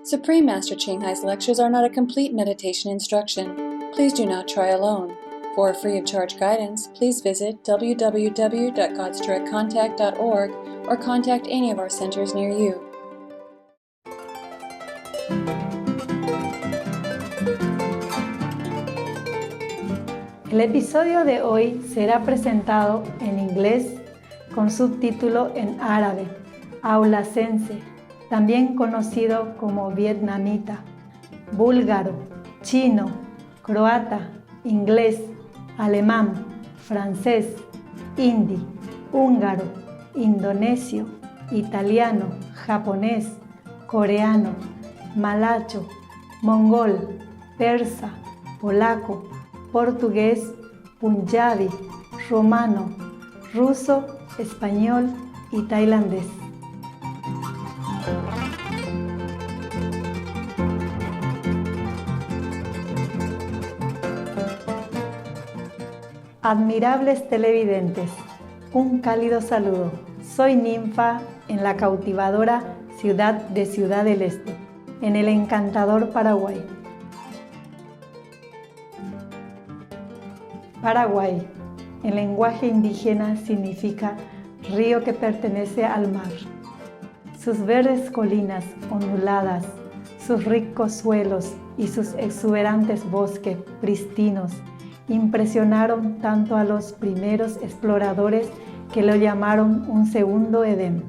Supreme Master Ching Hai's lectures are not a complete meditation instruction. Please do not try alone. For free of charge guidance, please visit www.godsdirectcontact.org or contact any of our centers near you. El episodio de hoy será presentado en inglés con subtítulo en árabe, aulacense, también conocido como vietnamita, búlgaro, chino, croata, inglés, alemán, francés, hindi, húngaro, indonesio, italiano, japonés, coreano, malacho, mongol, persa, polaco, portugués, punjabi, romano, ruso, español y tailandés. Admirables televidentes, un cálido saludo. Soy ninfa en la cautivadora ciudad de Ciudad del Este, en el encantador Paraguay. Paraguay, en lenguaje indígena, significa río que pertenece al mar. Sus verdes colinas onduladas, sus ricos suelos y sus exuberantes bosques pristinos impresionaron tanto a los primeros exploradores que lo llamaron un segundo Edén.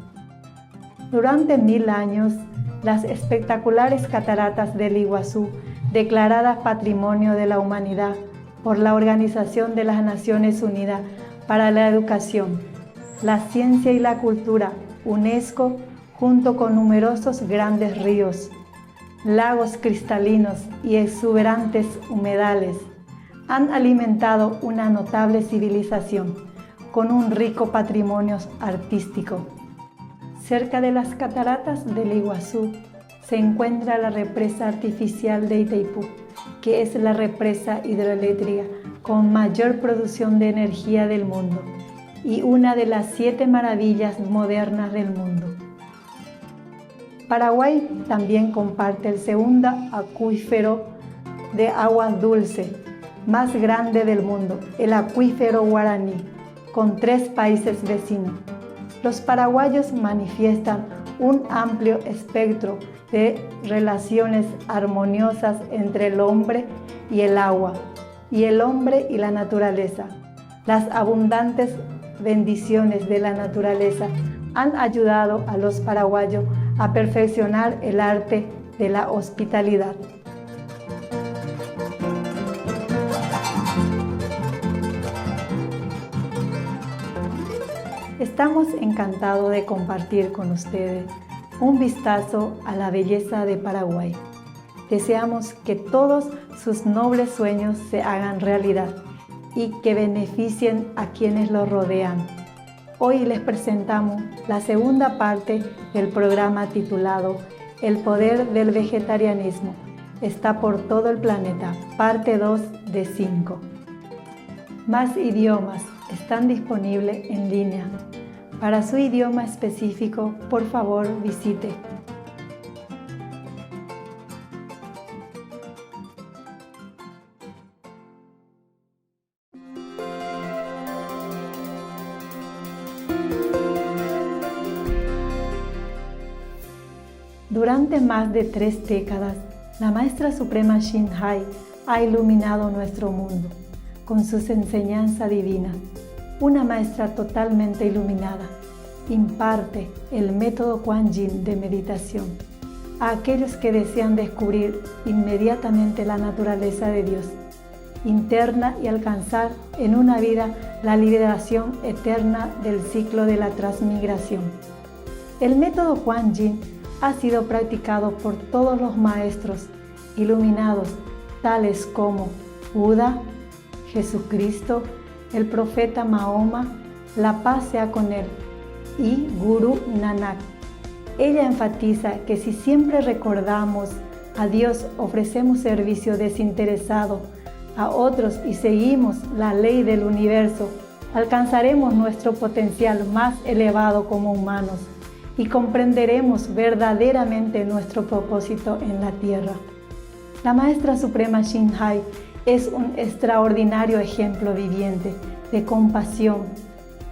Durante 1000 años, las espectaculares cataratas del Iguazú, declaradas Patrimonio de la Humanidad por la Organización de las Naciones Unidas para la Educación, la Ciencia y la Cultura, UNESCO, junto con numerosos grandes ríos, lagos cristalinos y exuberantes humedales, han alimentado una notable civilización con un rico patrimonio artístico. Cerca de las cataratas del Iguazú se encuentra la represa artificial de Itaipú, que es la represa hidroeléctrica con mayor producción de energía del mundo y una de las 7 maravillas modernas del mundo. Paraguay también comparte el segundo acuífero de agua dulce más grande del mundo, el acuífero Guaraní, con 3 países vecinos. Los paraguayos manifiestan un amplio espectro de relaciones armoniosas entre el hombre y el agua, y el hombre y la naturaleza. Las abundantes bendiciones de la naturaleza han ayudado a los paraguayos a perfeccionar el arte de la hospitalidad. Estamos encantados de compartir con ustedes un vistazo a la belleza de Paraguay. Deseamos que todos sus nobles sueños se hagan realidad y que beneficien a quienes los rodean. Hoy les presentamos la segunda parte del programa titulado El poder del vegetarianismo. Está por todo el planeta, parte 2 de 5. Más idiomas están disponibles en línea. Para su idioma específico, por favor, visite. Durante más de 3 décadas, la Maestra Suprema Ching Hai ha iluminado nuestro mundo con sus enseñanzas divinas. Una maestra totalmente iluminada imparte el método Kuan Yin de meditación a aquellos que desean descubrir inmediatamente la naturaleza de Dios interna y alcanzar en una vida la liberación eterna del ciclo de la transmigración. El método Kuan Yin ha sido practicado por todos los maestros iluminados, tales como Buda, Jesucristo, el profeta Mahoma, la paz sea con él, y Gurú Nanak. Ella enfatiza que si siempre recordamos a Dios, ofrecemos servicio desinteresado a otros y seguimos la ley del universo, alcanzaremos nuestro potencial más elevado como humanos y comprenderemos verdaderamente nuestro propósito en la Tierra. La Maestra Suprema Shinhai es un extraordinario ejemplo viviente de compasión,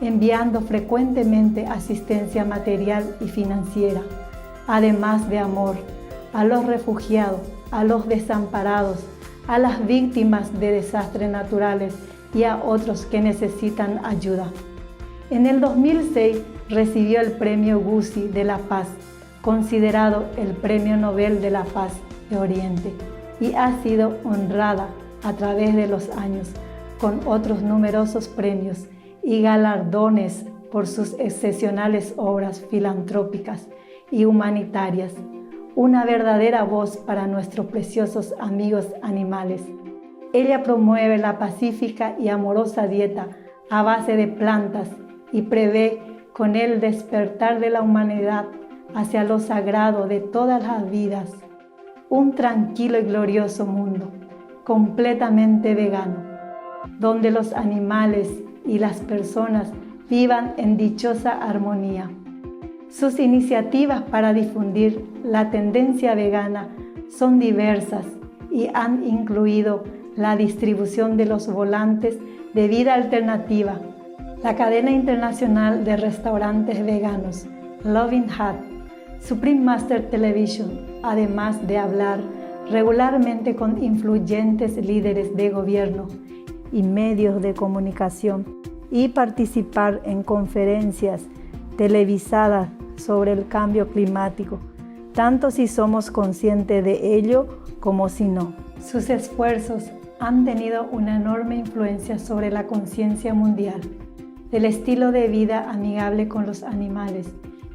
enviando frecuentemente asistencia material y financiera, además de amor, a los refugiados, a los desamparados, a las víctimas de desastres naturales y a otros que necesitan ayuda. En el 2006 recibió el Premio Guzzi de la Paz, considerado el Premio Nobel de la Paz de Oriente, y ha sido honrada a través de los años con otros numerosos premios y galardones por sus excepcionales obras filantrópicas y humanitarias, una verdadera voz para nuestros preciosos amigos animales. Ella promueve la pacífica y amorosa dieta a base de plantas y prevé con el despertar de la humanidad hacia lo sagrado de todas las vidas, un tranquilo y glorioso mundo, completamente vegano, donde los animales y las personas vivan en dichosa armonía. Sus iniciativas para difundir la tendencia vegana son diversas y han incluido la distribución de los volantes de vida alternativa, la cadena internacional de restaurantes veganos, Loving Hut, Supreme Master Television, además de hablar regularmente con influyentes líderes de gobierno y medios de comunicación y participar en conferencias televisadas sobre el cambio climático, tanto si somos conscientes de ello como si no. Sus esfuerzos han tenido una enorme influencia sobre la conciencia mundial, del estilo de vida amigable con los animales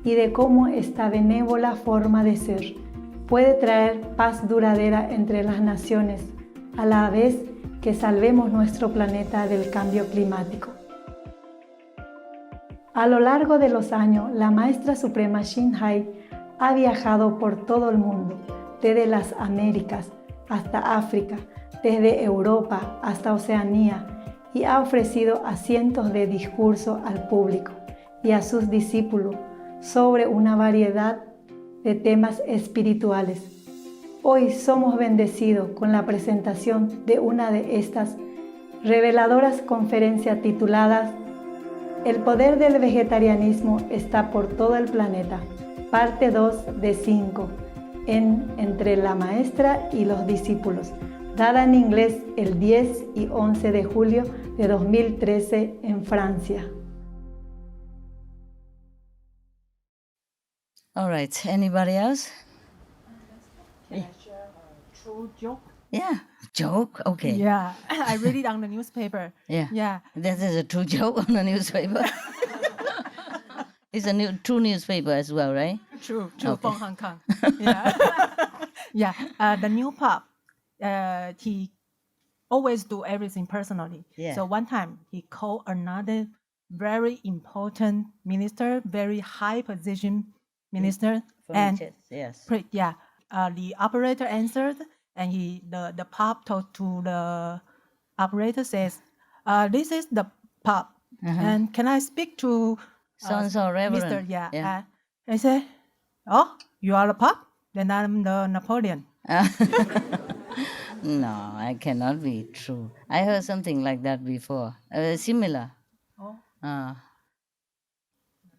y de cómo esta benévola forma de ser puede traer paz duradera entre las naciones, a la vez que salvemos nuestro planeta del cambio climático. A lo largo de los años, la Maestra Suprema Shinhai ha viajado por todo el mundo, desde las Américas hasta África, desde Europa hasta Oceanía, y ha ofrecido a cientos de discursos al público y a sus discípulos sobre una variedad de temas espirituales. Hoy somos bendecidos con la presentación de una de estas reveladoras conferencias tituladas El poder del vegetarianismo está por todo el planeta, parte 2 de 5, entre la maestra y los discípulos, dada en inglés el 10 y 11 de julio de 2013 en Francia. All right, anybody else? Can I share a true joke? Yeah, joke? Okay. Yeah, I read it on the newspaper. Yeah. Yeah. That is a true joke on the newspaper. It's a true newspaper as well, right? True, Okay. from Hong Kong. Yeah. Yeah, the new pop, he always do everything personally. Yeah. So one time he called another very important minister, very high position minister, From and church, yes. the operator answered, and the pop talked to the operator, says, "This is the pop, and can I speak to So-and-so reverend. Mr. Yeah." Yeah. I said, "Oh, you are the pop? Then I'm the Napoleon." No, I cannot be true. I heard something like that before. Similar. Oh.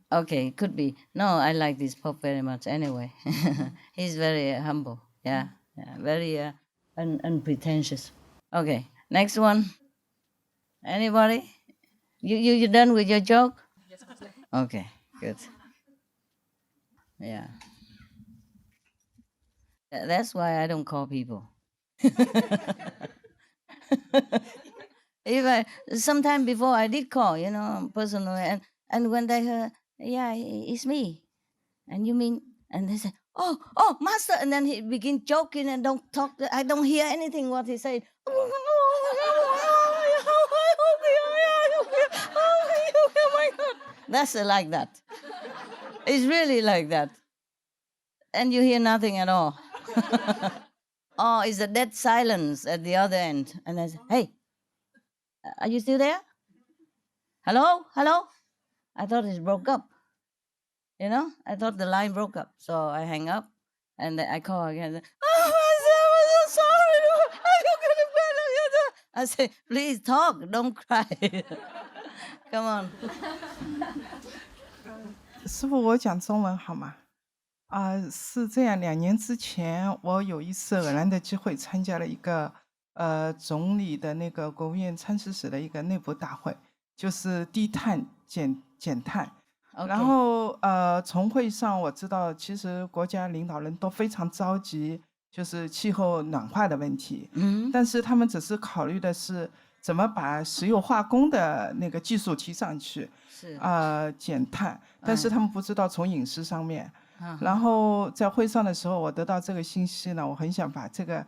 Okay, could be. No, I like this Pope very much anyway. He's very humble. Yeah, very unpretentious. Okay, next one. Anybody? You done with your joke? Yes. Okay, good. Yeah. That's why I don't call people. Sometime before I did call, personally, and when they heard, yeah, it's me, and you mean, and they say, oh, master, and then he begin joking and don't talk. I don't hear anything what he said. Oh my God, that's like that. It's really like that, and you hear nothing at all. Oh, it's a dead silence at the other end, and I say, hey. Are you still there? Hello? I thought it broke up. You know, I thought the line broke up. So I hang up and then I call again. Oh, I'm so sorry. I say, please talk, don't cry. Come on. 师傅，我讲中文好吗？是这样，2年之前，我有一次偶然的机会参加了一个总理的那个国务院参事室的一个内部大会，就是低碳减碳。然后从会上我知道，其实国家领导人都非常着急，就是气候暖化的问题。但是他们只是考虑的是怎么把石油化工的那个技术提上去，减碳。但是他们不知道从饮食上面。然后在会上的时候，我得到这个信息呢，我很想把这个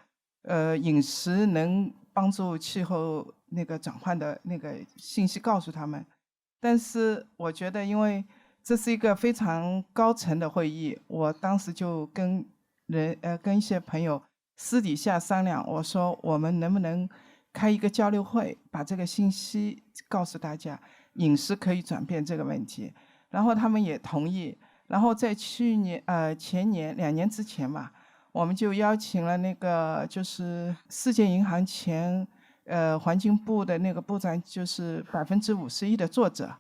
饮食能帮助气候那个转换的那个信息告诉他们。但是我觉得，因为这是一个非常高层的会议，我当时就跟一些朋友私底下商量，我说我们能不能开一个交流会，把这个信息告诉大家，饮食可以转变这个问题。然后他们也同意。然后在前年2年之前嘛，我们就邀请了那个就是世界银行前环境部的那个部长，就是51%的作者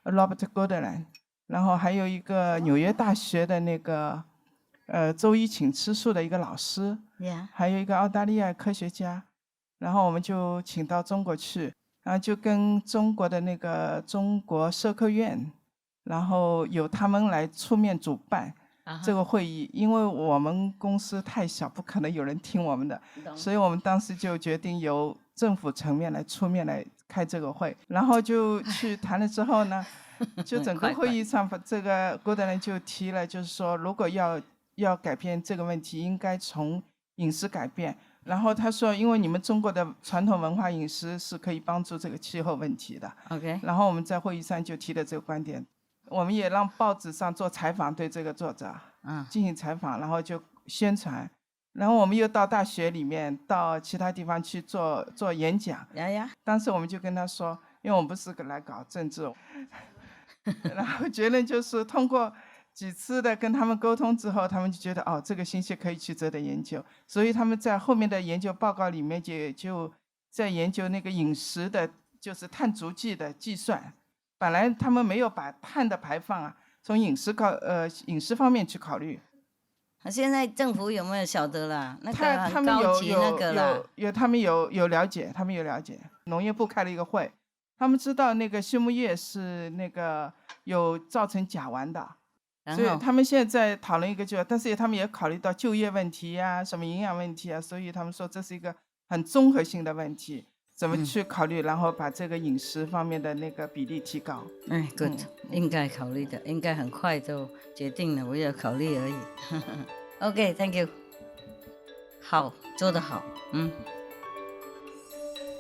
Robert Goodland， 然后还有一个纽约大学的那个周一请吃素的一个老师，还有一个澳大利亚科学家，然后我们就请到中国去，然后就跟中国的那个中国社科院。然后由他们来出面主办这个会议，因为我们公司太小，不可能有人听我们的，所以我们当时就决定由政府层面来出面来开这个会。然后就去谈了之后呢，就整个会议上，这个郭德人就提了，就是说如果要改变这个问题，应该从饮食改变。然后他说，因为你们中国的传统文化饮食是可以帮助这个气候问题的。然后我们在会议上就提了这个观点。我们也让报纸上做采访，对这个作者进行采访，然后就宣传。然后我们又到大学里面，到其他地方去做演讲。当时我们就跟他说，因为我们不是来搞政治，然后结论就是通过几次的跟他们沟通之后，他们就觉得这个信息可以去值得研究，所以他们在后面的研究报告里面就在研究那个饮食的，就是碳足迹的计算。本来他们没有把碳的排放从饮食方面去考虑。现在政府有没有晓得啦？那个他们高级那个啦，他们有了解，农业部开了一个会，他们知道那个畜牧业是那个有造成甲烷的，所以他们现在讨论一个但是他们也考虑到就业问题什么营养问题所以他们说这是一个很综合性的问题。怎么去考虑，然后把这个饮食方面的那个比例提高？Good，应该考虑的，应该很快就决定了，我要考虑而已。OK，Thank you。好，做得好。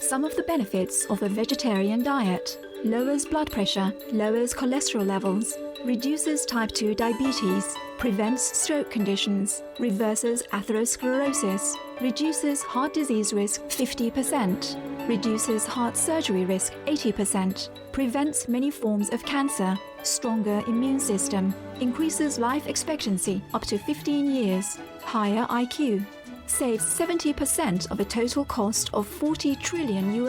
Some of the benefits of a vegetarian diet: lowers blood pressure, lowers cholesterol levels, reduces type 2 diabetes, prevents stroke conditions, reverses atherosclerosis, reduces heart disease risk 50%, reduces heart surgery risk 80%, prevents many forms of cancer, stronger immune system, increases life expectancy up to 15 years, higher IQ, saves 70% of a total cost of $40 trillion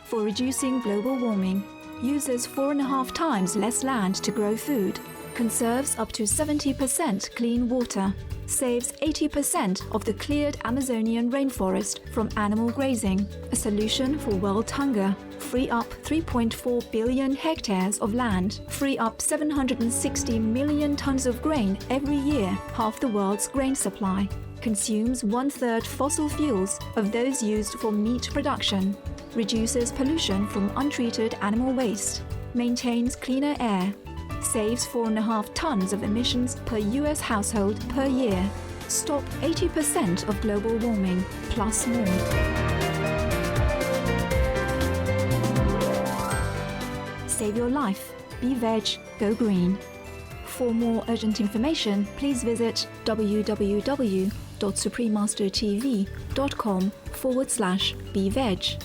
for reducing global warming, uses 4.5 times less land to grow food, conserves up to 70% clean water, saves 80% of the cleared Amazonian rainforest from animal grazing, a solution for world hunger, free up 3.4 billion hectares of land, free up 760 million tons of grain every year, half the world's grain supply, consumes 1/3 fossil fuels of those used for meat production, reduces pollution from untreated animal waste, maintains cleaner air, saves 4.5 tons of emissions per US household per year, stop 80% of global warming, plus more. Save your life. Be veg, go green. For more urgent information, please visit www.suprememastertv.com/beveg.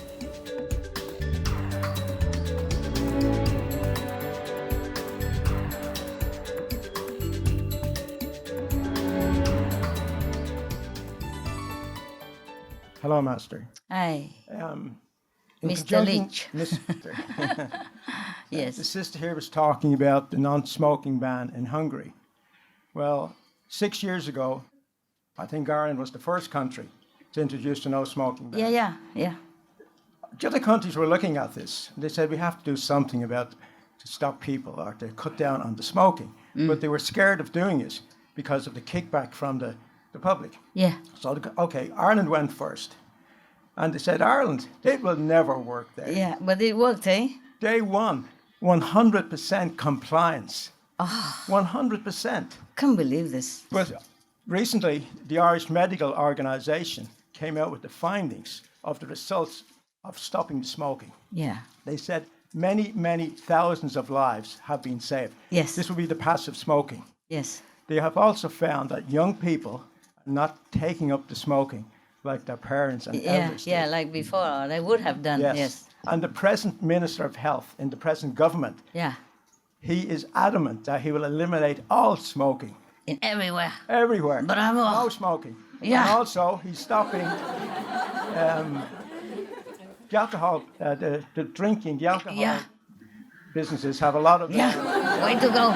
Hello, Master. Hi, In Mr. conjunction- Leach. Mr. The Yes. sister here was talking about the non-smoking ban in Hungary. Well, 6 years ago, I think Ireland was the first country to introduce the no-smoking ban. Yeah. The other countries were looking at this. They said we have to do something about to stop people or to cut down on the smoking. But they were scared of doing it because of the kickback from the public. Yeah. So, okay, Ireland went first. And they said, Ireland, it will never work there. Yeah, but it worked, eh? Day one, 100% compliance. 100%. Can't believe this. But recently, the Irish Medical Organisation came out with the findings of the results of stopping smoking. Yeah. They said many, many thousands of lives have been saved. Yes. This will be the passive smoking. Yes. They have also found that young people are not taking up the smoking like their parents and elders did. Yeah, like before, they would have done. Yes. And the present Minister of Health in the present government, Yeah. he is adamant that he will eliminate all smoking In everywhere. everywhere. Bravo. No smoking. Yeah. And also, he's stopping the alcohol, the drinking, the alcohol Yeah. businesses have a lot of... Yeah. Way to go.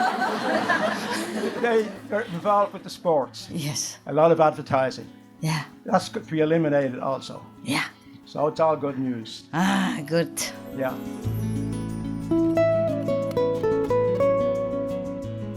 They're involved with the sports. Yes. A lot of advertising. Yeah. That's going to be eliminated also. Yeah. So it's all good news. Good. Yeah.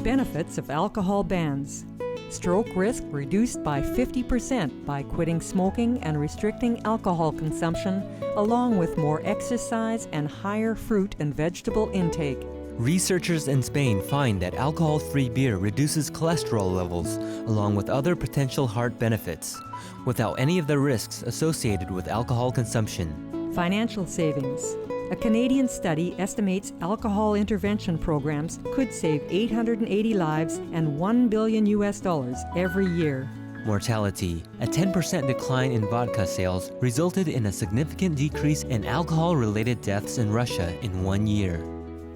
Benefits of alcohol bans. Stroke risk reduced by 50% by quitting smoking and restricting alcohol consumption, along with more exercise and higher fruit and vegetable intake. Researchers in Spain find that alcohol-free beer reduces cholesterol levels, along with other potential heart benefits, without any of the risks associated with alcohol consumption. Financial savings. A Canadian study estimates alcohol intervention programs could save 880 lives and $1 billion every year. Mortality. A 10% decline in vodka sales resulted in a significant decrease in alcohol-related deaths in Russia in 1 year.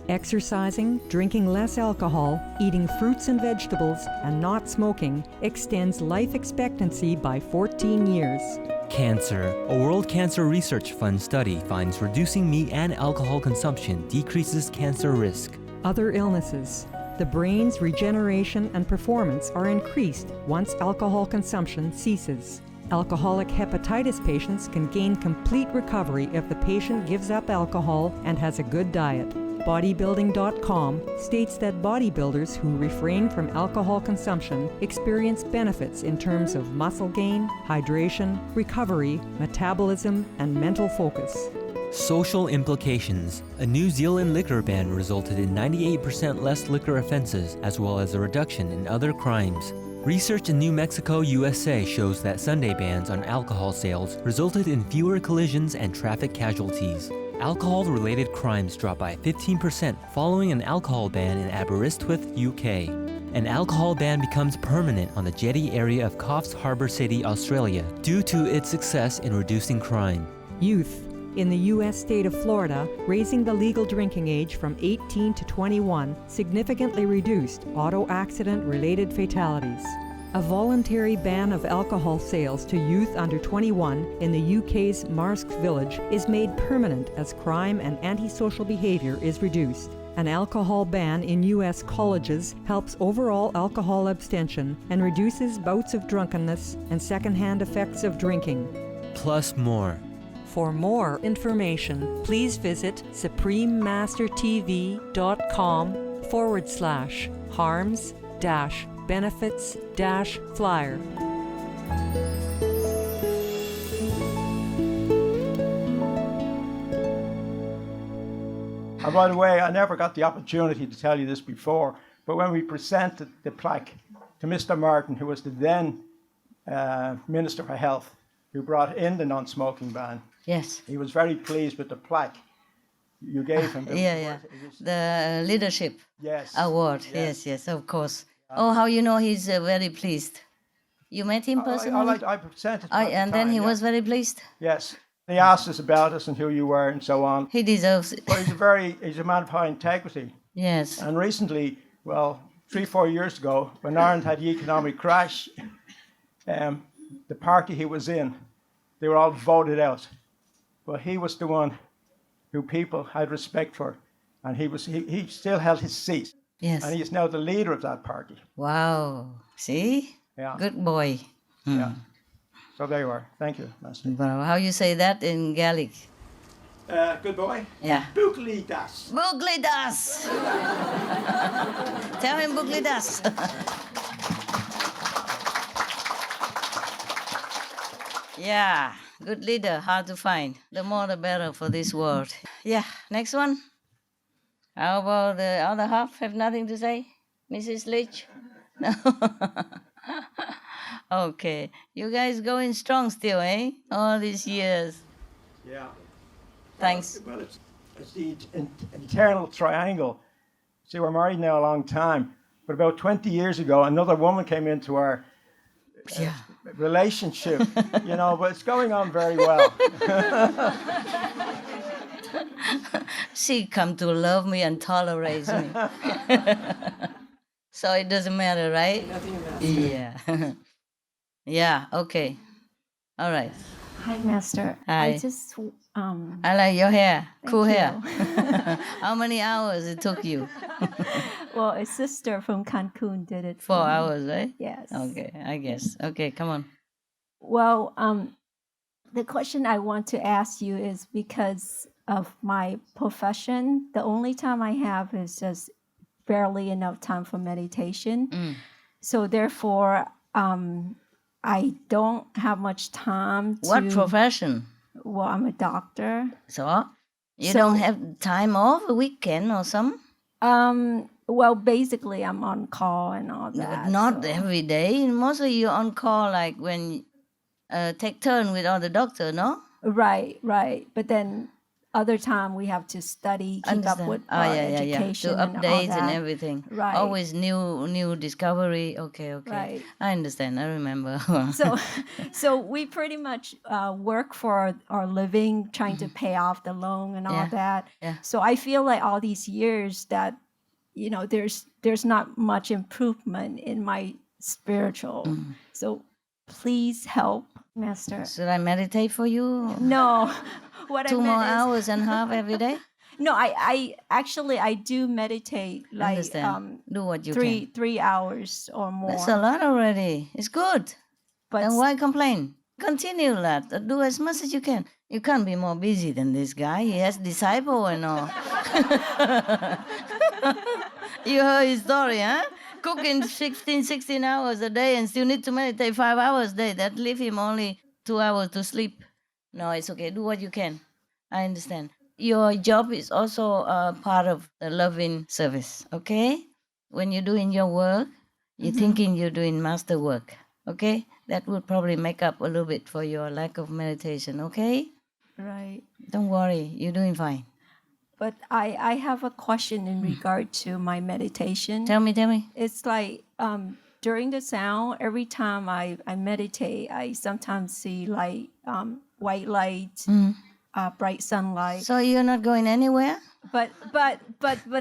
Exercising, drinking less alcohol, eating fruits and vegetables, and not smoking extends life expectancy by 14 years. Cancer. A World Cancer Research Fund study finds reducing meat and alcohol consumption decreases cancer risk. Other illnesses. The brain's regeneration and performance are increased once alcohol consumption ceases. Alcoholic hepatitis patients can gain complete recovery if the patient gives up alcohol and has a good diet. Bodybuilding.com states that bodybuilders who refrain from alcohol consumption experience benefits in terms of muscle gain, hydration, recovery, metabolism, and mental focus. Social implications. A New Zealand liquor ban resulted in 98% less liquor offenses, as well as a reduction in other crimes. Research in New Mexico, USA shows that Sunday bans on alcohol sales resulted in fewer collisions and traffic casualties. Alcohol-related crimes dropped by 15% following an alcohol ban in Aberystwyth, UK. An alcohol ban becomes permanent on the jetty area of Coffs Harbour City, Australia, due to its success in reducing crime. Youth. In the U.S. state of Florida, raising the legal drinking age from 18 to 21 significantly reduced auto accident-related fatalities. A voluntary ban of alcohol sales to youth under 21 in the UK's Marske Village is made permanent as crime and antisocial behavior is reduced. An alcohol ban in U.S. colleges helps overall alcohol abstention and reduces bouts of drunkenness and secondhand effects of drinking. Plus more. For more information, please visit suprememastertv.com/harms-benefits-flyer. And by the way, I never got the opportunity to tell you this before, but when we presented the plaque to Mr. Martin, who was the then Minister for Health, who brought in the non-smoking ban, Yes. he was very pleased with the plaque you gave him. The leadership Yes. award. Yes, of course. Oh, how you know he's very pleased? You met him personally? I presented him at the And then time, he yeah. was very pleased? Yes. He asked us about us and who you were and so on. He deserves it. But he's a man of high integrity. Yes. And recently, 3-4 years ago, when Ireland had the economic crash, the party he was in they were all voted out. But he was the one who people had respect for, and he still held his seat. Yes. And he is now the leader of that party. Wow. See? Yeah. Good boy. Yeah. So there you are. Thank you, Master. Wow. How you say that in Gaelic? Good boy. Yeah. Bukli das. Bugli das. Tell him Bugli das. Yeah, good leader, hard to find. The more the better for this world. Yeah, next one. How about the other half? Have nothing to say? Mrs. Leach? No? Okay. You guys going strong still, eh? All these years. Yeah. Thanks. Well, it's the eternal triangle. See, we're married now a long time, but about 20 years ago, another woman came into our relationship, but it's going on very well. She come to love me and tolerate me. So it doesn't matter, right? Yeah. Yeah, okay. All right. Hi, Master. Hi. I just I like your hair. Cool Thank hair. you. How many hours it took you? well, a sister from Cancun did it. 4 for me. hours, right? Yes. Okay, I guess. Okay, come on. Well, the question I want to ask you is because of my profession, the only time I have is just barely enough time for meditation. So therefore, I don't have much time to... What profession? Well, I'm a doctor. So, you don't have time off a weekend or something? Well, basically, I'm on call and all that. But not every day. Mostly you're on call like when take turn with other doctor, no? Right. But then other time we have to study, keep up with our education, to and all updates that. and everything. Right. Always new discovery. Okay. Right. I understand. I remember. So we pretty much work for our living, trying to pay off the loan and all that. Yeah. So I feel like all these years that there's not much improvement in my spiritual. So please help, Master. Should I meditate for you? No. What 2 I meant more is, hours and a half every day? No, I actually do meditate like Understand. Do what you three can. 3 hours or more. That's a lot already. It's good. But Then why complain? Continue that. Do as much as you can. You can't be more busy than this guy. He has disciple and all. You heard his story, huh? Cooking 15, 16 hours a day and still need to meditate 5 hours a day. That leave him only 2 hours to sleep. No, it's okay. Do what you can. I understand. Your job is also part of the loving service, okay? When you're doing your work, you're thinking you're doing master work, okay? That would probably make up a little bit for your lack of meditation, okay? Right. Don't worry. You're doing fine. But I have a question in regard to my meditation. Tell me. It's like during the sound, every time I meditate, I sometimes see like white light, bright sunlight. So you're not going anywhere? But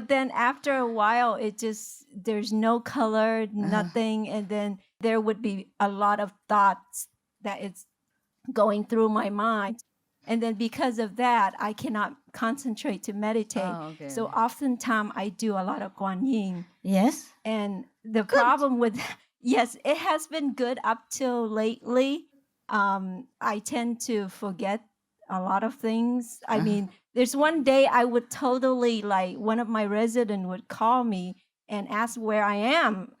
then after a while, there's no color, nothing, and then there would be a lot of thoughts that it's going through my mind. And then because of that, I cannot concentrate to meditate. Oh, okay. So oftentimes I do a lot of Guan Yin. Yes. And the problem with, yes, it has been good up till lately. I tend to forget a lot of things. I mean, there's one day I would totally one of my residents would call me and ask where I am.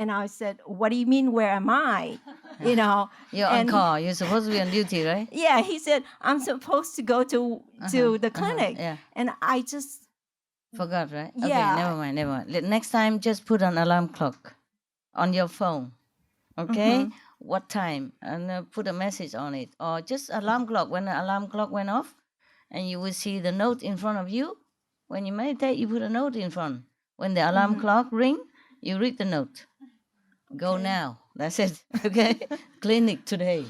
And I said, what do you mean, where am I? You're on call. You're supposed to be on duty, right? Yeah, he said, I'm supposed to go to the clinic. Yeah. And I just... Forgot, right? Yeah. Okay, never mind. Next time, just put an alarm clock on your phone, okay? What time? And put a message on it. Or just alarm clock. When the alarm clock went off, and you will see the note in front of you. When you meditate, you put a note in front. When the alarm clock ring, you read the note. Go now. That's it. Okay? Clinic today.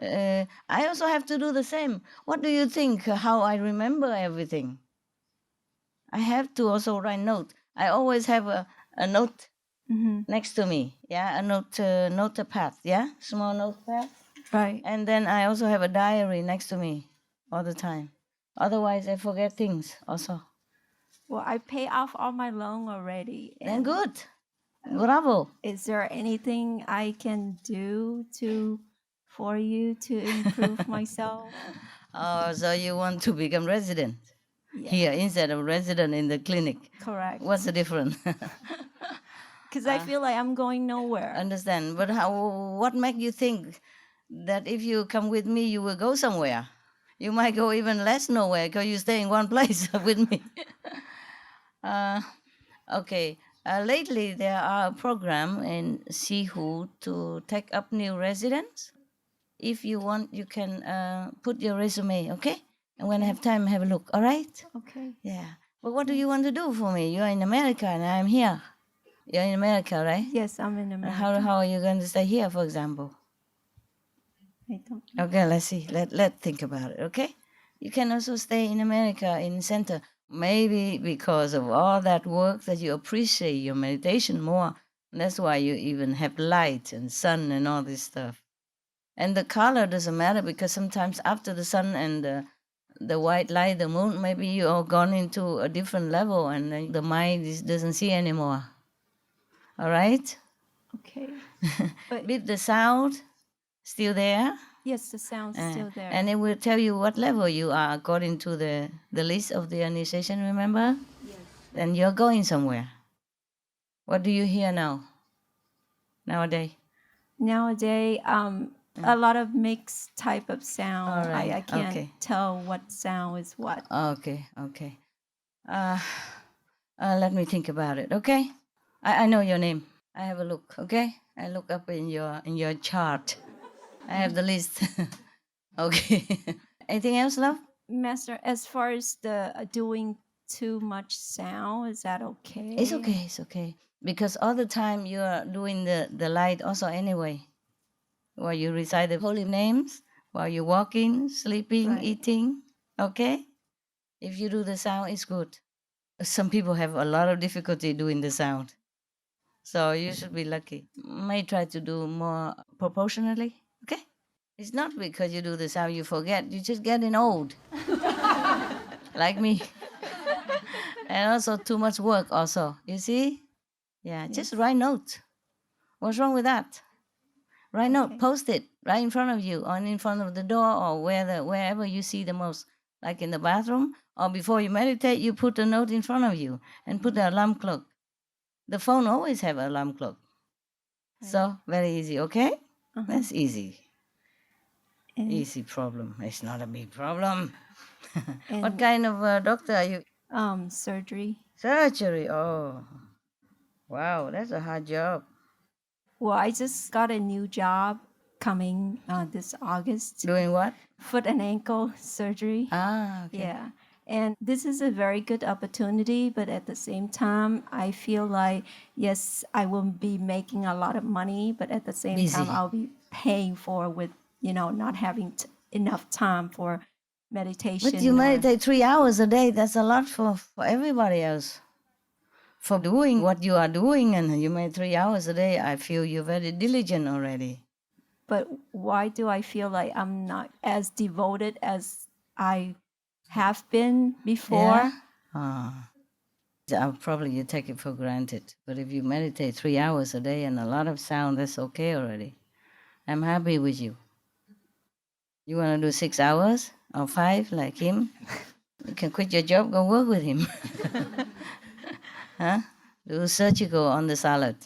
I also have to do the same. What do you think? How I remember everything? I have to also write note. I always have a note next to me. Yeah, a notepad. Yeah, small notepad. Right. And then I also have a diary next to me all the time. Otherwise, I forget things also. Well, I pay off all my loan already. Then and good. Bravo. Is there anything I can do for you to improve myself? Oh, so you want to become resident here instead of resident in the clinic? Correct. What's the difference? Because I feel like I'm going nowhere. Understand. But what make you think that if you come with me, you will go somewhere? You might go even less nowhere because you stay in one place with me. Okay. Lately, there are a program in Sihu to take up new residents. If you want, you can put your resume, okay? And when I have time, have a look, all right? Okay. Yeah. But what do you want to do for me? You're in America and I'm here. You're in America, right? Yes, I'm in America. How are you going to stay here, for example? I don't. Okay, let's see. Let's think about it, okay? You can also stay in America, in center. Maybe because of all that work that you appreciate your meditation more. That's why you even have light and sun and all this stuff. And the color doesn't matter because sometimes after the sun and the white light, the moon, maybe you are gone into a different level and then the mind doesn't see anymore. All right? Okay. But With the sound still there. yes, the sound's still there. And it will tell you what level you are according to the list of the initiation, remember? Yes. And you're going somewhere. What do you hear now? Nowadays? Nowadays, a lot of mixed type of sound. All right, I can't okay. tell what sound is what. Okay. Let me think about it, okay? I know your name. I have a look, okay? I look up in your chart. I have the list. Okay. Anything else, love? Master, as far as the doing too much sound, is that okay? It's okay. Because all the time you are doing the light also anyway. While you recite the holy names, while you're walking, sleeping, Right. eating, okay? If you do the sound, it's good. Some people have a lot of difficulty doing the sound. So you should be lucky. May try to do more proportionally, okay? It's not because you do the sound you forget. You're just getting old. Like me. And also too much work also. You see? Yeah, just write notes. What's wrong with that? Write note, post it right in front of you or in front of the door or wherever you see the most. Like in the bathroom or before you meditate, you put a note in front of you and put the alarm clock. The phone always have an alarm clock. So very easy, okay? That's easy. Easy problem. It's not a big problem. What kind of doctor are you? Surgery. Surgery. Oh, wow, that's a hard job. Well, I just got a new job coming this August. Doing what? Foot and ankle surgery. Ah, okay. Yeah. And this is a very good opportunity, but at the same time, I feel like, yes, I will be making a lot of money, but at the same time, Busy. I'll be paying for with, not having enough time for meditation. But you meditate 3 hours a day. That's a lot for everybody else. For doing what you are doing and you meditate 3 hours a day, I feel you're very diligent already. But why do I feel like I'm not as devoted as I have been before? Probably you take it for granted. But if you meditate 3 hours a day and a lot of sound, that's okay already. I'm happy with you. You want to do 6 hours or 5 like him? You can quit your job, go work with him. Huh? Do surgical on the salad.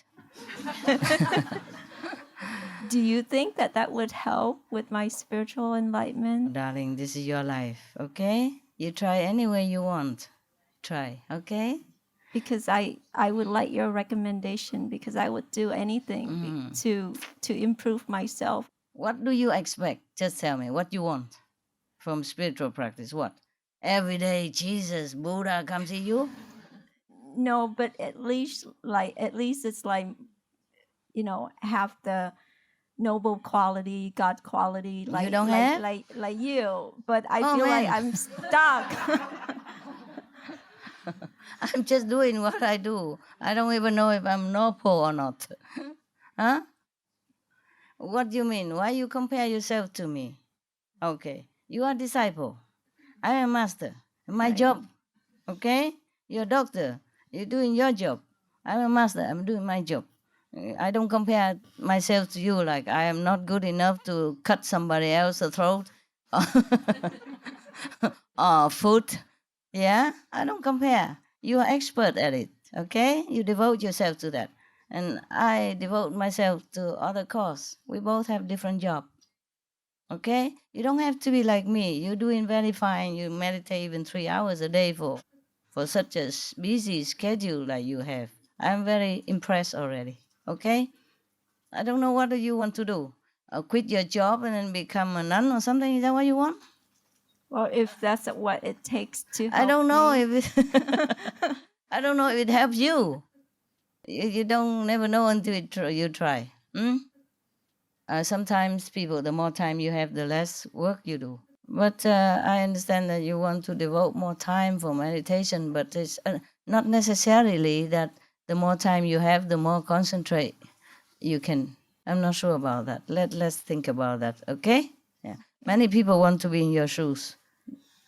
Do you think that would help with my spiritual enlightenment? Darling, this is your life, okay? You try any way you want. Try, okay? Because I would like your recommendation because I would do anything to improve myself. What do you expect? Just tell me what you want from spiritual practice. What? Every day Jesus, Buddha come see you? No, but at least it's like, have the noble quality, God quality, like You don't have? like you. But I Oh, feel like man. I'm stuck. I'm just doing what I do. I don't even know if I'm noble or not. Huh? What do you mean? Why you compare yourself to me? Okay. You are disciple. I am master. My Right. job. Okay? You're a doctor. You're doing your job. I'm a master. I'm doing my job. I don't compare myself to you like I am not good enough to cut somebody else's throat or foot. Yeah? I don't compare. You are expert at it. Okay? You devote yourself to that. And I devote myself to other cause. We both have different jobs. Okay? You don't have to be like me. You're doing very fine. You meditate even 3 hours a day for such a busy schedule like you have. I'm very impressed already. Okay? I don't know what do you want to do. Quit your job and then become a nun or something. Is that what you want? Well, if that's what it takes to help I don't know me. if it I don't know if it helps you. You don't never know until you try. Sometimes people, the more time you have, the less work you do. But I understand that you want to devote more time for meditation, but it's not necessarily that the more time you have, the more concentrate you can. I'm not sure about that. Let's think about that, okay? Yeah. Many people want to be in your shoes.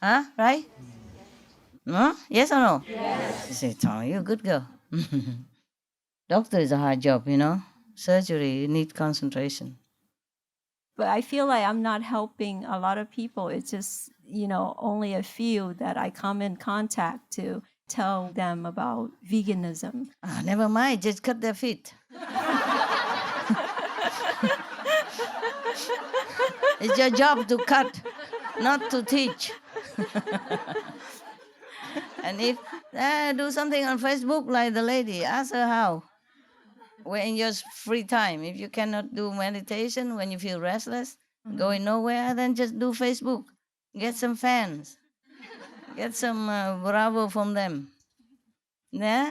Huh? Right? No? Yes or no? Yes. You say, Tom, you're a good girl. Doctor is a hard job, you know. Surgery, you need concentration. But I feel like I'm not helping a lot of people. It's just, only a few that I come in contact to tell them about veganism. Never mind, just cut their feet. It's your job to cut, not to teach. And if do something on Facebook like the lady, ask her how. When in your free time, if you cannot do meditation, when you feel restless, going nowhere, then just do Facebook. Get some fans. Get some bravo from them. Yeah?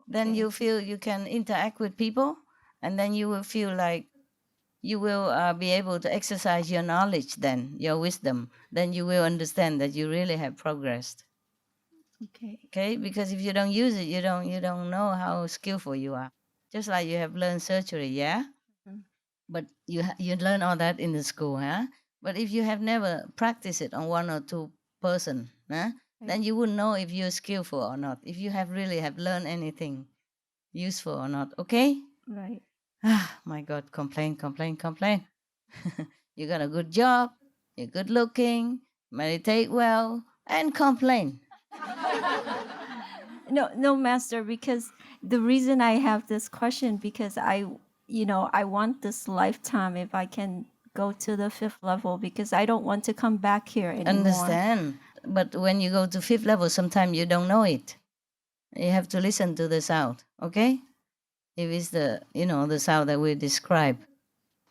Then you feel you can interact with people, and then you will feel like you will be able to exercise your knowledge then, your wisdom. Then you will understand that you really have progressed. Okay. Okay? Because if you don't use it, you don't know how skillful you are. Just like you have learned surgery, yeah? But you learn all that in the school, huh? But if you have never practiced it on one or two person, huh? Then you wouldn't know if you're skillful or not. If you have really have learned anything useful or not, okay? Right. My God, complain. You got a good job, you're good looking, meditate well, and complain. No, Master, because the reason I have this question, because I want this lifetime if I can go to the 5th level, because I don't want to come back here anymore. Understand. But when you go to 5th level, sometimes you don't know it. You have to listen to the sound, okay? If it's the sound that we describe,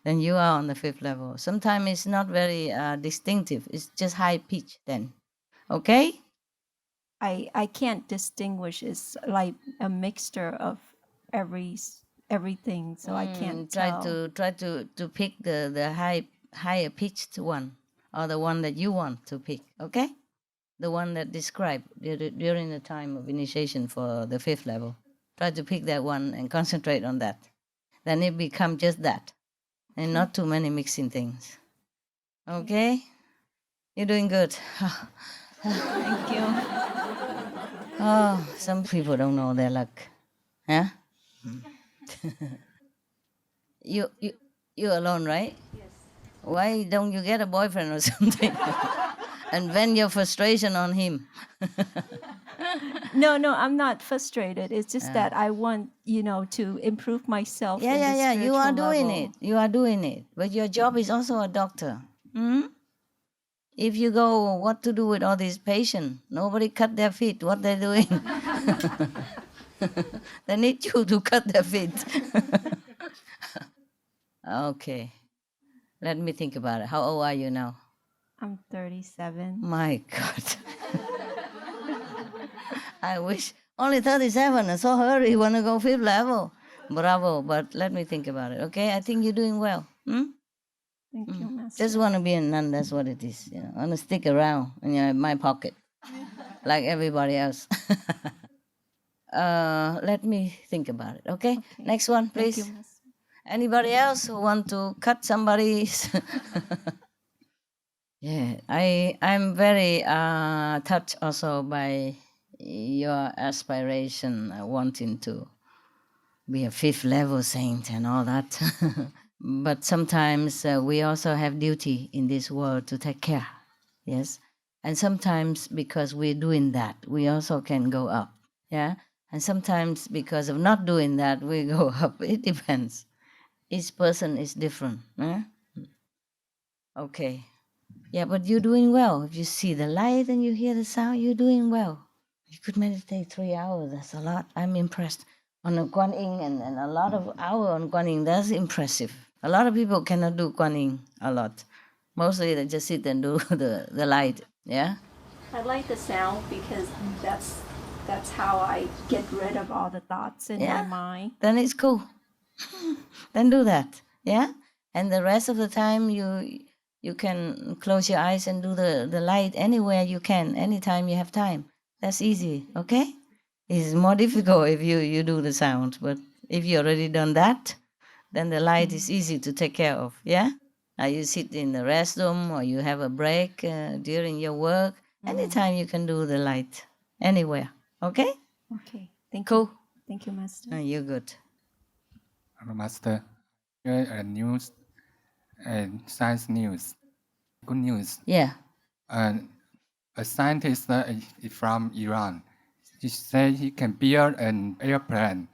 then you are on the 5th level. Sometimes it's not very distinctive. It's just high pitch then, okay? I can't distinguish. It's like a mixture of everything, so I can't tell. Try to pick the higher pitched one, or the one that you want to pick, okay? The one that described during the time of initiation for the 5th level. Try to pick that one and concentrate on that. Then it becomes just that, and not too many mixing things. Okay? You're doing good. Thank you. Oh, some people don't know their luck. Huh? You alone, right? Yes. Why don't you get a boyfriend or something? And vent your frustration on him. No, I'm not frustrated. It's just that I want, to improve myself. Yeah. You are doing level. it. You are doing it. But your job is also a doctor. If you go, what to do with all these patients? Nobody cut their feet. What they're doing? They need you to cut their feet. Okay. Let me think about it. How old are you now? I'm 37. My God. I wish only 37 and so hurry, want to go 5th level. Bravo, but let me think about it, okay? I think you're doing well. Thank you, Master. Just want to be a nun, that's what it is. I want to stick around in my pocket like everybody else. Let me think about it, okay? Next one, please. Thank you, Master. Anybody else who want to cut somebody's? Yeah, I'm very touched also by your aspiration, wanting to be a fifth level saint and all that. But sometimes we also have duty in this world to take care, yes? And sometimes because we're doing that, we also can go up, yeah? And sometimes because of not doing that, we go up. It depends. Each person is different. Okay. Yeah, but you're doing well. If you see the light and you hear the sound, you're doing well. You could meditate 3 hours. That's a lot. I'm impressed. On a Guan Yin and a lot of hours on Guan Yin, that's impressive. A lot of people cannot do Guan Yin a lot. Mostly they just sit and do the light. Yeah? I like the sound because that's how I get rid of all the thoughts in my mind. Then it's cool. Then do that. Yeah? And the rest of the time you can close your eyes and do the light anywhere you can, anytime you have time. That's easy, okay? It's more difficult if you do the sound, but if you already done that, then the light is easy to take care of, yeah? You sit in the restroom or you have a break during your work, anytime you can do the light, anywhere, okay? Okay, thank Cool. you. Thank you, Master. You're good. Hello, Master. Here news and science news. Good news. Yeah. A scientist from Iran. He said he can build an airplane.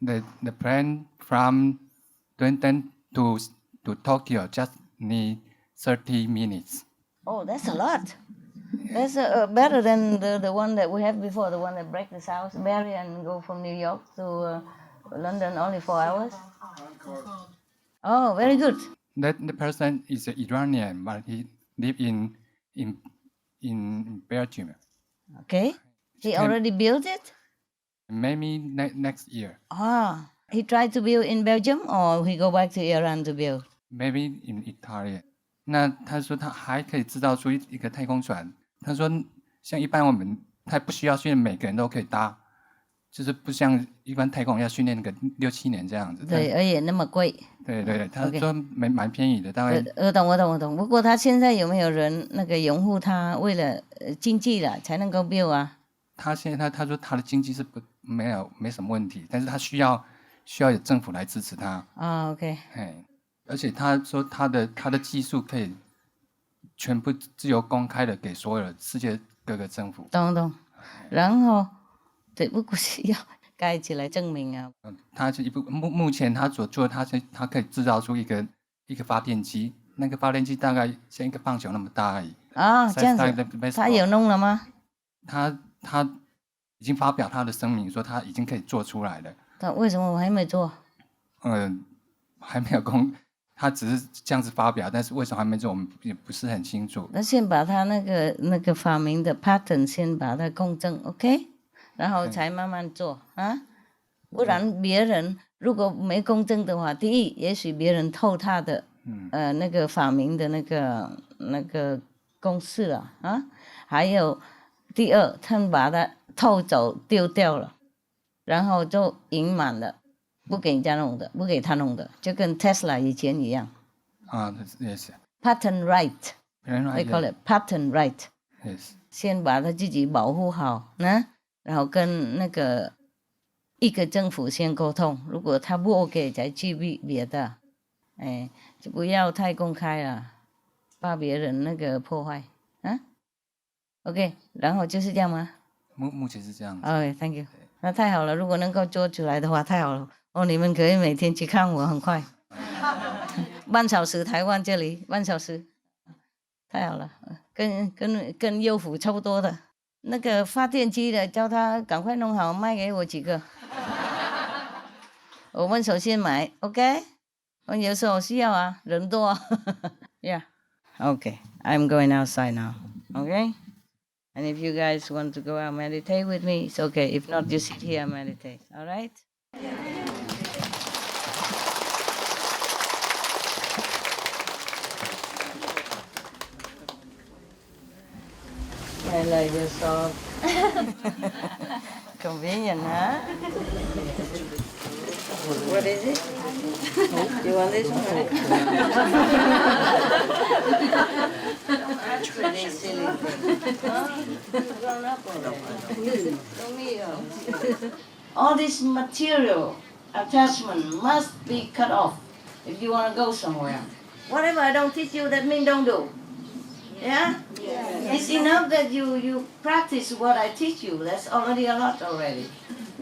The plane from London to Tokyo just need 30 minutes. Oh, that's a lot. That's better than the one that we have before, the one that break the south barrier and go from New York to London only 4 hours. Oh, very good. The person is an Iranian, but he live in Belgium. Okay. He already built it? Maybe next year. Ah, he tried to build in Belgium or he go back to Iran to build? Maybe in Italy. 那他说他还可以制造出一个太空船。他说像一般我们他不需要训练每个人都可以搭，就是不像一般太空要训练个6、7年这样子。对，而且那么贵。对，他说蛮便宜的，大概。我懂。不过他现在有没有人那个拥护他，为了经济了才能够 build 啊？他现在他说他的经济是没什么问题，但是他需要有政府来支持他。啊 ，OK。而且他说他的技术可以全部自由公开的给所有的世界各个政府。懂。然后对，不过是要盖起来证明啊。他是目前他所做的，他可以制造出一个发电机，那个发电机大概像一个棒球那么大而已。啊，这样子。他有弄了吗？他已经发表他的声明，说他已经可以做出来了。他为什么我还没做？还没有他只是这样子发表，但是为什么还没做，我们也不是很清楚。那先把他那个发明的 patent 先把它公证 ，OK， 然后才慢慢做啊。不然别人如果没公证的话，第一，也许别人偷他的那个发明的那个公式了啊。还有第二，他们把它偷走丢掉了，然后就隐瞒了。不给人家弄的，不给他弄的，就跟 Tesla 以前一样。Yes. Patent right，they call it patent right。Yes。先把他自己保护好，然后跟那个一个政府先沟通，如果他不 OK 才去别的，就不要太公开了，怕别人那个破坏啊。OK， 然后就是这样吗？目前是这样子。Thank you。那太好了，如果能够做出来的话，太好了。你们可以每天去看我，很快，半小时，台湾这里半小时，太好了，跟优抚差不多的。那个发电机的，叫他赶快弄好，卖给我几个。我们首先买 ，OK？ 我有时候需要啊，人多。Yeah，OK， I'm going outside now. Okay? And if you guys want to go out meditate with me, it's okay. If not, just sit here and meditate. All right? I like your song. Convenient, huh? What is it? You want this one? That's pretty silly. Grown up already. All this material attachment must be cut off if you want to go somewhere. Whatever I don't teach you, that means don't do. Yeah? It's enough that you practice what I teach you. That's already a lot already.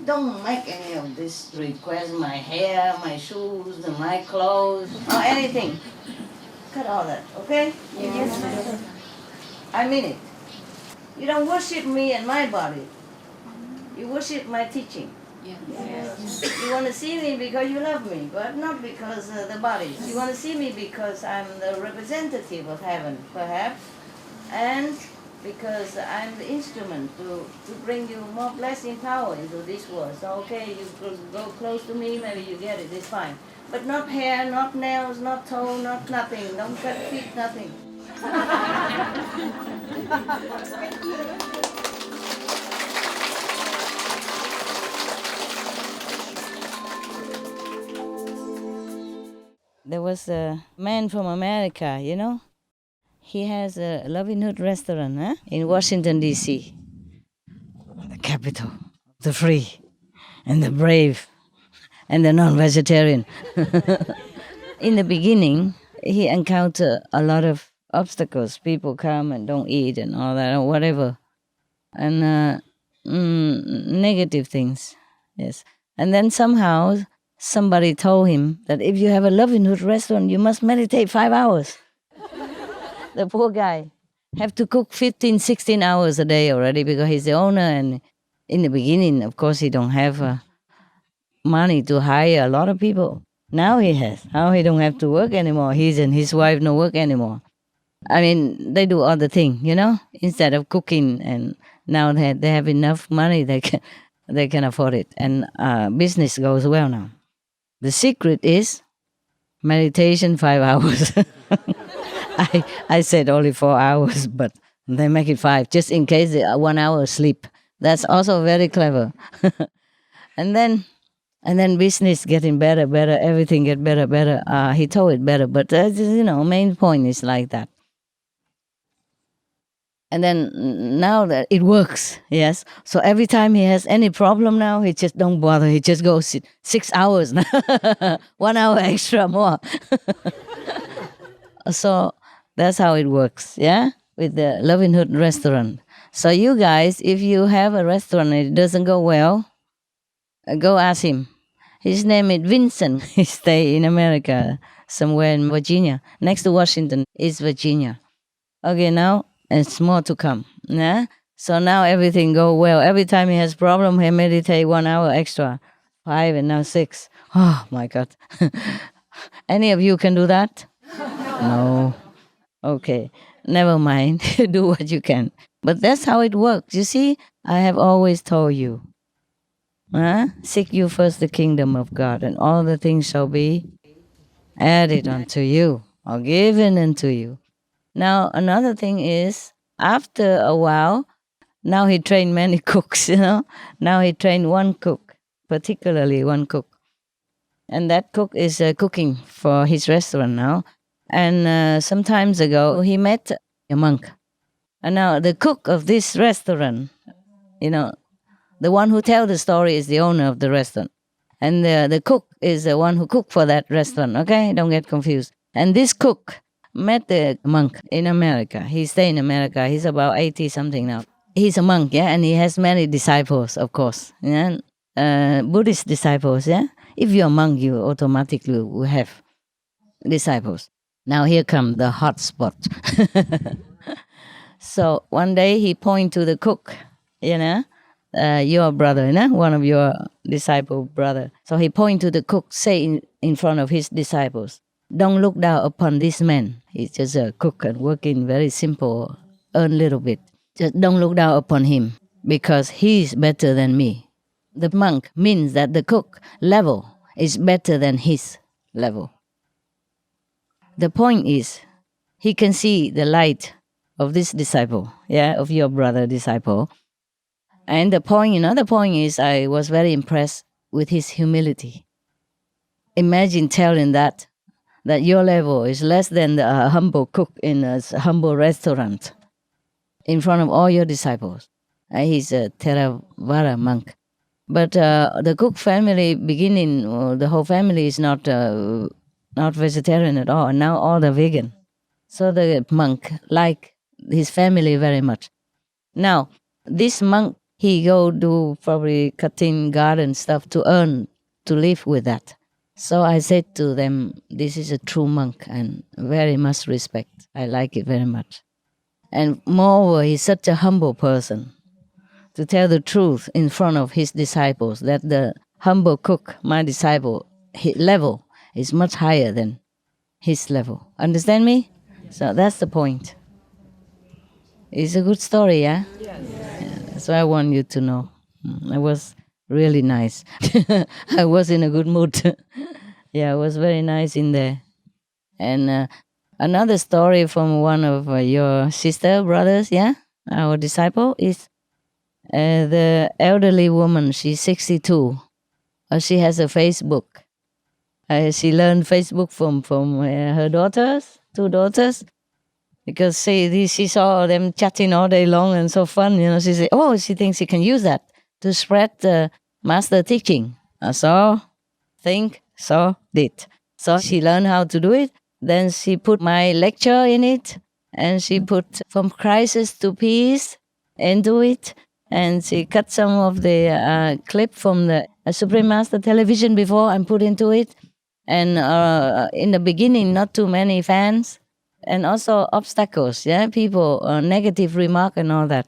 Don't make any of this request, my hair, my shoes, my clothes, or anything. Cut all that, okay? Yes. I mean it. You don't worship me and my body. You worship my teaching. Yes. You want to see me because you love me, but not because of the body. You want to see me because I'm the representative of heaven, perhaps, and because I'm the instrument to bring you more blessing power into this world. So, okay, you go close to me, maybe you get it, it's fine. But not hair, not nails, not toe, not nothing. Don't cut feet, nothing. There was a man from America, you know. He has a Loving Hood restaurant in Washington, D.C., the capital of the free and the brave and the non-vegetarian. In the beginning, he encountered a lot of obstacles. People come and don't eat and all that or whatever. And negative things, yes. And then somehow somebody told him that if you have a Loving Hood restaurant, you must meditate 5 hours. The poor guy have to cook 15, 16 hours a day already because he's the owner. And in the beginning, of course, he don't have money to hire a lot of people. Now he has. Now he don't have to work anymore. He and his wife no work anymore. I mean, they do other thing, you know, instead of cooking. And now they have enough money, they can afford it. And business goes well now. The secret is meditation 5 hours. I said only 4 hours, but they make it 5, just in case they 1 hour sleep. That's also very clever. And then business getting better, everything get better. He told it better, but main point is like that. And then now that it works, yes. So every time he has any problem now, he just don't bother. He just goes 6 hours now, 1 hour extra more. So that's how it works, yeah, with the Loving Hood restaurant. So you guys, if you have a restaurant and it doesn't go well, go ask him. His name is Vincent. He stay in America, somewhere in Virginia. Next to Washington is Virginia. Okay, now it's more to come. Yeah? So now everything go well. Every time he has problem, he meditate 1 hour extra. 5 and now 6. Oh my God. Any of you can do that? No. Okay. Never mind. Do what you can. But that's how it works. You see, I have always told you. Seek you first the kingdom of God, and all the things shall be added unto you, or given unto you. Now, another thing is, after a while, now he trained many cooks, you know. Now he trained one cook, particularly one cook. And that cook is cooking for his restaurant now. And some times ago, he met a monk. And now the cook of this restaurant, you know, the one who tells the story is the owner of the restaurant. And the cook is the one who cooked for that restaurant, okay? Don't get confused. And this cook met the monk in America. He stay in America. He's about 80-something now. He's a monk, yeah? And he has many disciples, of course. Yeah? Buddhist disciples, yeah? If you're a monk, you automatically will have disciples. Now here come the hot spot. So one day he point to the cook, you know? Your brother, you know, one of your disciple brother. So he point to the cook, say in front of his disciples, don't look down upon this man. He's just a cook and working very simple, earn little bit. Just don't look down upon him because he's better than me. The monk means that the cook level is better than his level. The point is, he can see the light of this disciple, yeah, of your brother disciple. And the point, another point is, I was very impressed with his humility. imagine telling that your level is less than the humble cook in a humble restaurant in front of all your disciples. He's a Theravada monk. But the cook family beginning, the whole family is not vegetarian at all. Now all the vegan. So the monk like his family very much. Now, this monk, he go do probably cutting garden stuff to earn, to live with that. So I said to them, this is a true monk and very much respect. I like it very much. And moreover, he's such a humble person to tell the truth in front of his disciples that the humble cook, my disciple, his level is much higher than his level. Understand me? So that's the point. It's a good story, yeah? Yes. Yeah, so I want you to know. It was really nice. I was in a good mood. Yeah, it was very nice in there. And another story from one of your sister brothers, yeah, our disciple, is the elderly woman. She's 62. She has a Facebook. She learned Facebook from her daughters, 2 daughters, because she saw them chatting all day long and so fun. She said, oh, she thinks she can use that to spread the master teaching. So did. So she learned how to do it. Then she put my lecture in it, and she put From Crisis to Peace into it, and she cut some of the clip from the Supreme Master television before and put into it. And in the beginning, not too many fans, and also obstacles, yeah, people, negative remark and all that.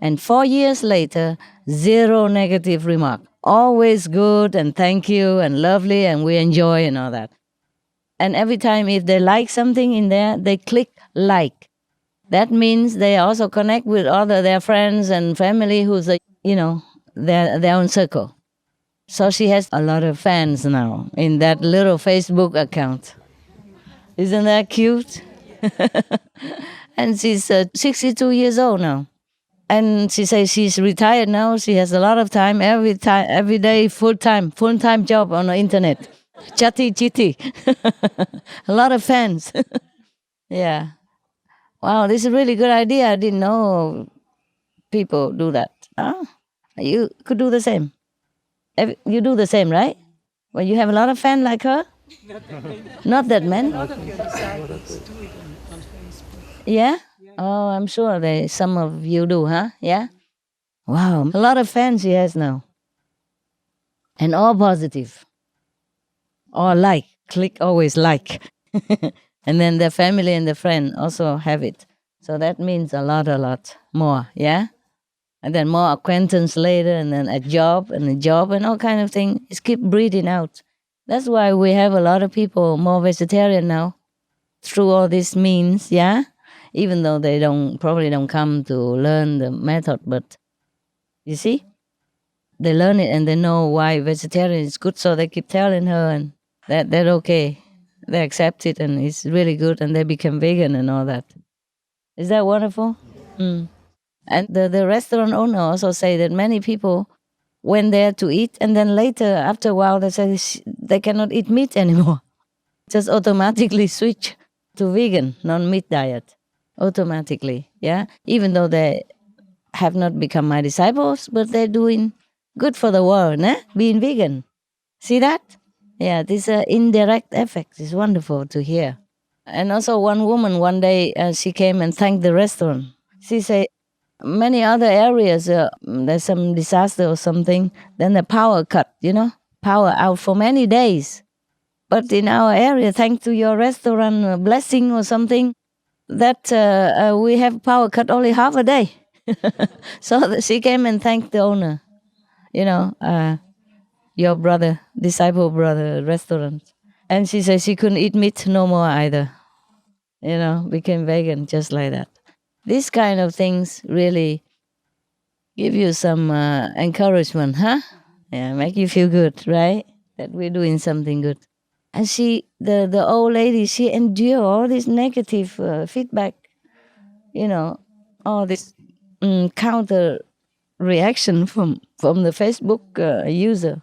And 4 years later, 0 negative remark. Always good and thank you and lovely and we enjoy and all that. And every time if they like something in there, they click like. That means they also connect with their friends and family who's, their own circle. So she has a lot of fans now in that little Facebook account. Isn't that cute? And she's 62 years old now. And she says she's retired now. She has a lot of time, every day, full-time job on the internet. Chatty chitty. A lot of fans. Yeah. Wow, this is a really good idea. I didn't know people do that. You could do the same. You do the same, right? When you have a lot of fans like her? Not that many. Yeah? Oh, I'm sure some of you do, huh? Yeah? Wow, a lot of fans she has now. And all positive. All like. Click always like. And then the family and the friend also have it. So that means a lot more, yeah? And then more acquaintance later, and then a job and all kind of things. It's keep breeding out. That's why we have a lot of people more vegetarian now through all these means, yeah? Even though they probably don't come to learn the method, but you see, they learn it and they know why vegetarian is good, so they keep telling her and that they're okay. They accept it and it's really good and they become vegan and all that. Is that wonderful? Mm. And the restaurant owner also say that many people went there to eat and then later, after a while, they say they cannot eat meat anymore. Just automatically switch to vegan, non-meat diet. Automatically, yeah? Even though they have not become my disciples, but they're doing good for the world, being vegan. See that? Yeah, this indirect effect is wonderful to hear. And also one woman, one day, she came and thanked the restaurant. She said, many other areas, there's some disaster or something, then the power cut, power out for many days. But in our area, thanks to your restaurant blessing or something, that we have power cut only half a day. So she came and thanked the owner, your brother, disciple brother, restaurant. And she said she couldn't eat meat no more either. Became vegan just like that. These kind of things really give you some encouragement, huh? Yeah, make you feel good, right? That we're doing something good. And the old lady, she endured all this negative feedback, all this counter reaction from the Facebook user.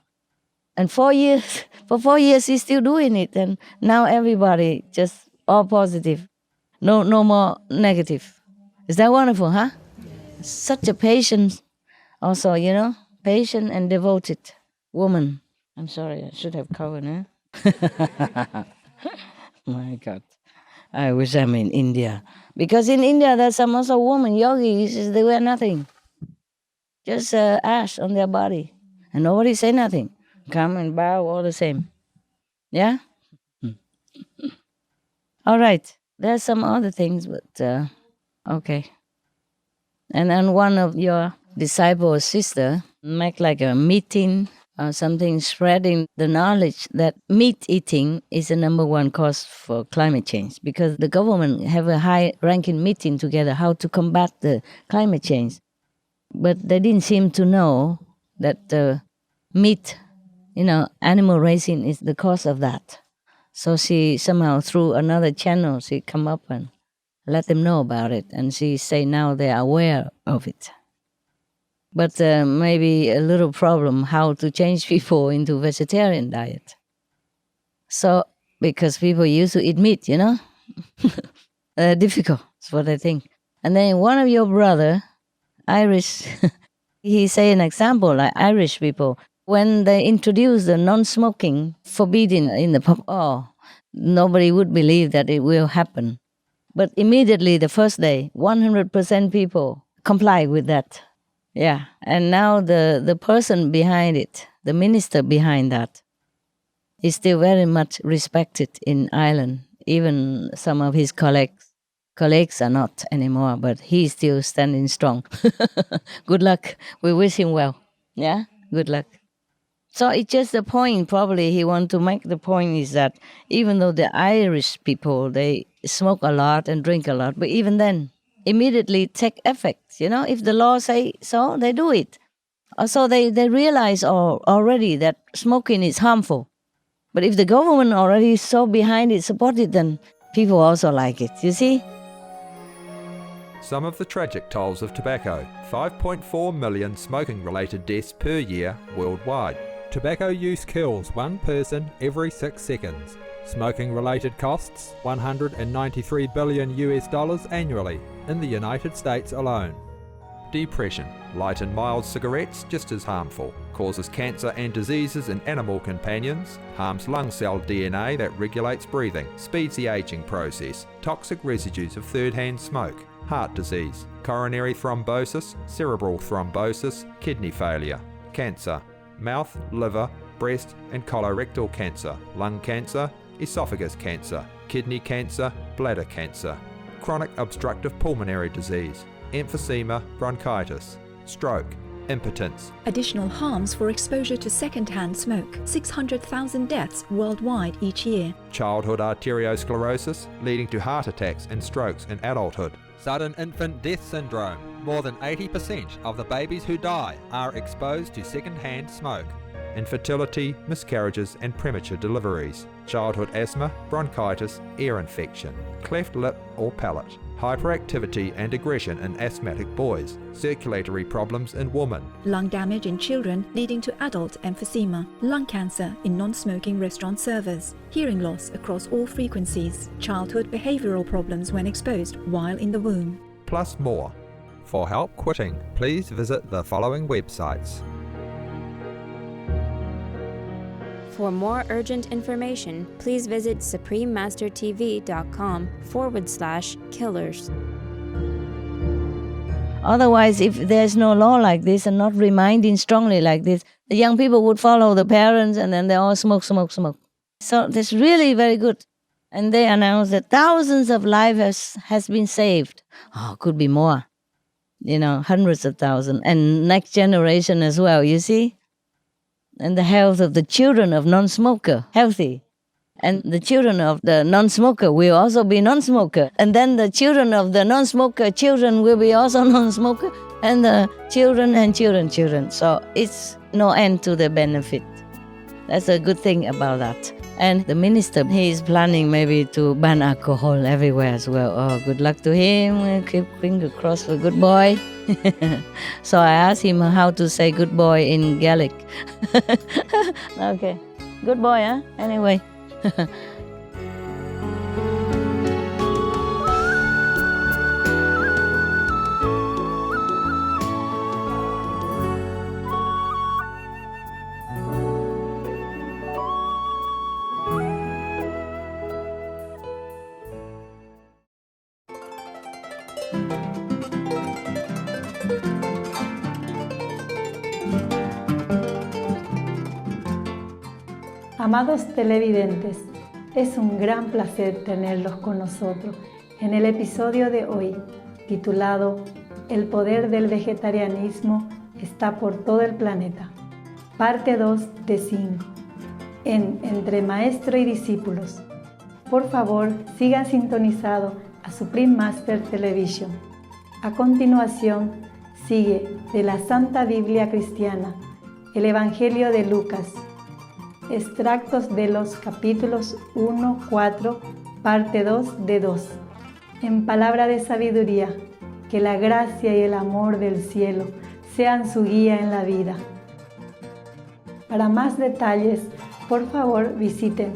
And 4 years, for 4 years, he's still doing it. And now everybody just all positive. No more negative. Is that wonderful, huh? Such a patient, also, patient and devoted woman. I'm sorry, I should have covered, huh? My God. I wish I'm in India. Because in India, there's some also women, yogis, they wear nothing. Just ash on their body. And nobody say nothing. Come and bow all the same. Yeah? All right. There's some other things, but okay. And then one of your disciple or sister make like a meeting or something spreading the knowledge that meat eating is the number one cause for climate change, because the government have a high-ranking meeting together how to combat the climate change. But they didn't seem to know that meat, animal raising is the cause of that. So she somehow through another channel, she come up and let them know about it. And she say now they are aware of it. But maybe a little problem how to change people into vegetarian diet. So, because people used to eat meat, difficult, is what I think. And then one of your brother, Irish, he say an example like Irish people, when they introduce the non-smoking forbidden in the pub, nobody would believe that it will happen. But immediately the first day, 100% people comply with that. Yeah, and now the person behind it, the minister behind that, is still very much respected in Ireland. Even some of his colleagues are not anymore, but he's still standing strong. Good luck. We wish him well. Yeah, good luck. So it's just the point, probably he want to make the point is that even though the Irish people, they smoke a lot and drink a lot, but even then, immediately take effect. If the law say so, they do it. So they realize already that smoking is harmful. But if the government already so behind it, support it, then people also like it, you see? Some of the tragic tolls of tobacco: 5.4 million smoking-related deaths per year worldwide. Tobacco use kills one person every 6 seconds. Smoking-related costs $193 billion annually in the United States alone. Depression: light and mild cigarettes just as harmful. Causes cancer and diseases in animal companions. Harms lung cell DNA that regulates breathing. Speeds the aging process. Toxic residues of third-hand smoke. Heart disease, coronary thrombosis, cerebral thrombosis, kidney failure. Cancer: mouth, liver, breast and colorectal cancer. Lung cancer, esophagus cancer, kidney cancer, bladder cancer. Chronic obstructive pulmonary disease, emphysema, bronchitis, stroke, impotence. Additional harms for exposure to second-hand smoke. 600,000 deaths worldwide each year. Childhood arteriosclerosis, leading to heart attacks and strokes in adulthood. Sudden infant death syndrome. More than 80% of the babies who die are exposed to second-hand smoke. Infertility, miscarriages and premature deliveries. Childhood asthma, bronchitis, ear infection. Cleft lip or palate. Hyperactivity and aggression in asthmatic boys. Circulatory problems in women. Lung damage in children leading to adult emphysema. Lung cancer in non-smoking restaurant servers. Hearing loss across all frequencies. Childhood behavioral problems when exposed while in the womb. Plus more. For help quitting, please visit the following websites. For more urgent information, please visit suprememastertv.com/killers. Otherwise, if there's no law like this and not reminding strongly like this, the young people would follow the parents and then they all smoke. So that's really very good. And they announced that thousands of lives has been saved. Could be more. Hundreds of thousands. And next generation as well, you see? And the health of the children of non-smoker, healthy. And the children of the non-smoker will also be non-smoker. And then the children of the non-smoker children will be also non-smoker. And the children and children. So it's no end to the benefit. That's a good thing about that. And the minister, he is planning maybe to ban alcohol everywhere as well. Good luck to him. Keep fingers crossed for good boy. So I asked him how to say good boy in Gaelic. Okay. Good boy, huh? Anyway. Amados televidentes, es un gran placer tenerlos con nosotros en el episodio de hoy, titulado El poder del vegetarianismo está por todo el planeta, parte 2 de 5, en Entre Maestro y Discípulos. Por favor, sigan sintonizado a Supreme Master Television. A continuación, sigue de la Santa Biblia Cristiana, el Evangelio de Lucas, extractos de los capítulos 1-4, parte 2 de 2. En palabra de sabiduría, que la gracia y el amor del cielo sean su guía en la vida. Para más detalles, por favor visiten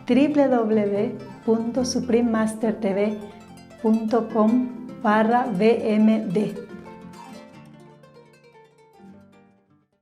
www.suprememastertv.com/vmd.